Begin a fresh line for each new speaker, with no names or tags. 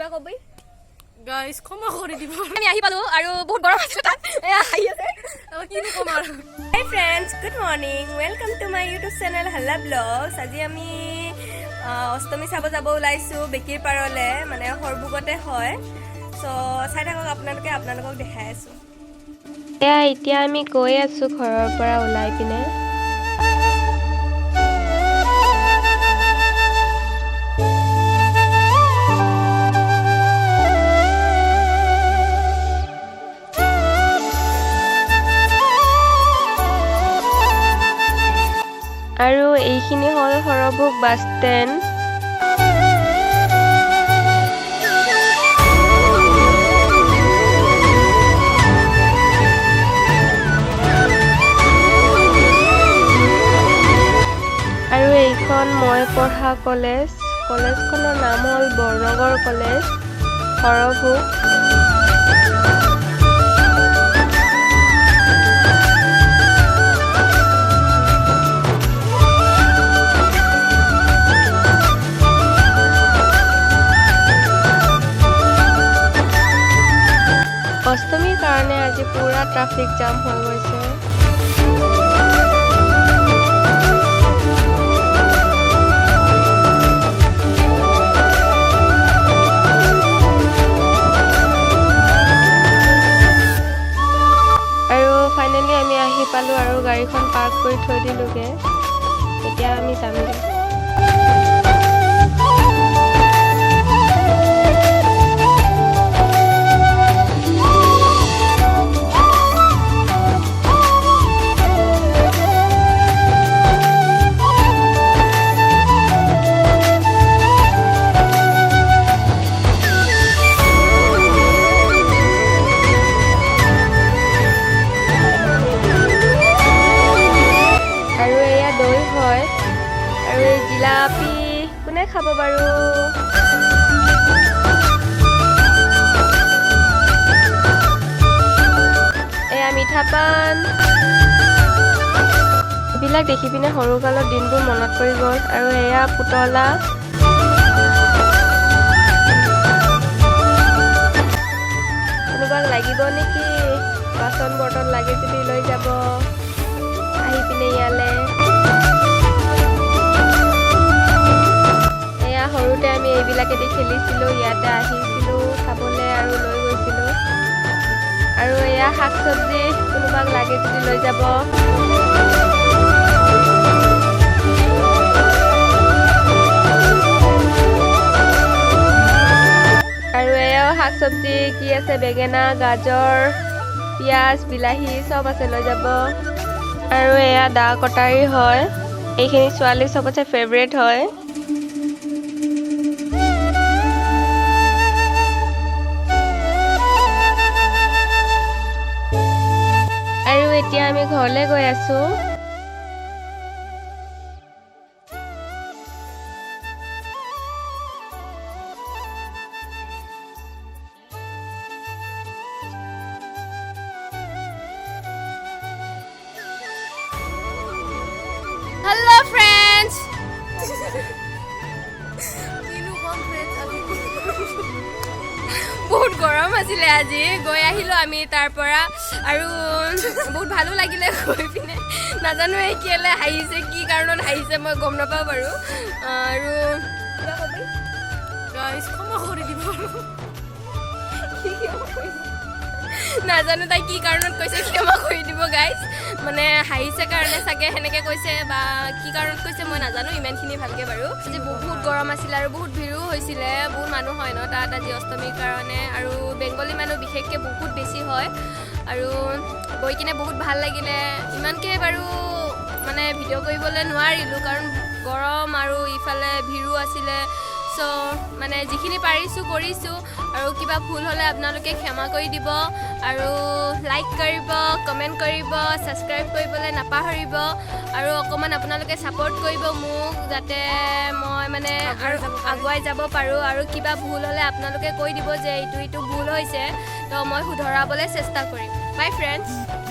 কিবা কবি
গাইস ক্ষমা কৰি দিব
আমি আহি পালো আৰু বহুত গৰম আছে তাত এয়া আহি আছে
কি কম আৰু
হাই friends good morning welcome to my YouTube channel হাল্লা ব্লগছ আজি আমি অষ্টমী চাব যাব ওলাইছো বেকিৰ পাৰলে মানে হৰবুগতে হয় চ' চাই থাকক আপোনালোকক দেখাই আছো এতিয়া আমি গৈ আছো ঘৰৰ পৰা ওলাই পিনে আৰু এইখিনি হ'ল হৰভোগ বাছ ষ্টেণ্ড আৰু এইখন মই পঢ়া কলেজখনৰ নাম হ'ল বৰনগৰ কলেজ হৰভোগ অষ্টমীৰ কাৰণে আজি পুৰা ট্ৰাফিক জাম হৈ গৈছে আৰু ফাইনেলি আমি আহি পালো আৰু গাড়ীখন পাৰ্ক কৰি থৈ দিলোগে এতিয়া আমি যামগে জিলাপি কোনে খাব বাৰু এয়া মিঠা পান এইবিলাক দেখি পিনে সৰুকালৰ দিনবোৰ মনত পৰি গ'ল আৰু এয়া পুতলা কোনোবাক লাগিব নেকি বাচন বৰ্তন লাগে যদি লৈ যাব আহি পিনে ইয়ালে সৰুতে আমি এইবিলাকেদি খেলিছিলোঁ ইয়াতে আহিছিলোঁ খাবলৈ আৰু লৈ গৈছিলোঁ আৰু এয়া শাক চব্জি কোনোবাক লাগে যদি লৈ যাব আৰু এয়াও শাক চব্জি কি আছে বেঙেনা গাজৰ পিঁয়াজ বিলাহী চব আছে লৈ যাব আৰু এয়া দা কটাৰী হয় এইখিনি ছোৱালী চবতছে ফেভৰেট হয় এতিয়া আমি ঘৰলৈ গৈ আছো
হেল্ল' ফ্ৰেণ্ডছ বহুত গৰম আছিলে আজি গৈ আহিলোঁ আমি তাৰ পৰা আৰু বহুত ভালো লাগিলে গৈ পিনে নাজানো এই কেলৈ হাঁহিছে কি কাৰণত হাঁহিছে মই গম নাপাওঁ বাৰু আৰু গাইছ ক্ষমা কৰি দিব নাজানো তাই কি কাৰণত কৈছে ক্ষমা কৰি দিব গাইছ মানে হাঁহিছে কাৰণে চাগে সেনেকৈ কৈছে বা কি কাৰণত কৈছে মই নাজানো ইমানখিনি ভালকৈ বাৰু আজি বহুত গৰম আছিলে আৰু বহুত ভিৰো হৈছিলে বহুত মানুহ হয় ন তাত আজি অষ্টমীৰ কাৰণে আৰু বেংগলী মানুহ বিশেষকৈ বহুত বেছি হয় আৰু গৈ কিনে বহুত ভাল লাগিলে ইমানকৈ বাৰু মানে ভিডিঅ' কৰিবলৈ নোৱাৰিলোঁ কাৰণ গৰম আৰু ইফালে ভিৰো আছিলে চ' মানে যিখিনি পাৰিছোঁ কৰিছোঁ আৰু কিবা ভুল হ'লে আপোনালোকে ক্ষমা কৰি দিব আৰু লাইক কৰিব কমেণ্ট কৰিব ছাবস্ক্ৰাইব কৰিবলৈ নাপাহৰিব আৰু অকণমান আপোনালোকে ছাপোৰ্ট কৰিব মোক যাতে মই মানে আৰু আগুৱাই যাব পাৰোঁ আৰু কিবা ভুল হ'লে আপোনালোকে কৈ দিব যে এইটো ভুল হৈছে তো মই শুধৰাবলৈ চেষ্টা কৰিম বাই ফ্ৰেণ্ডছ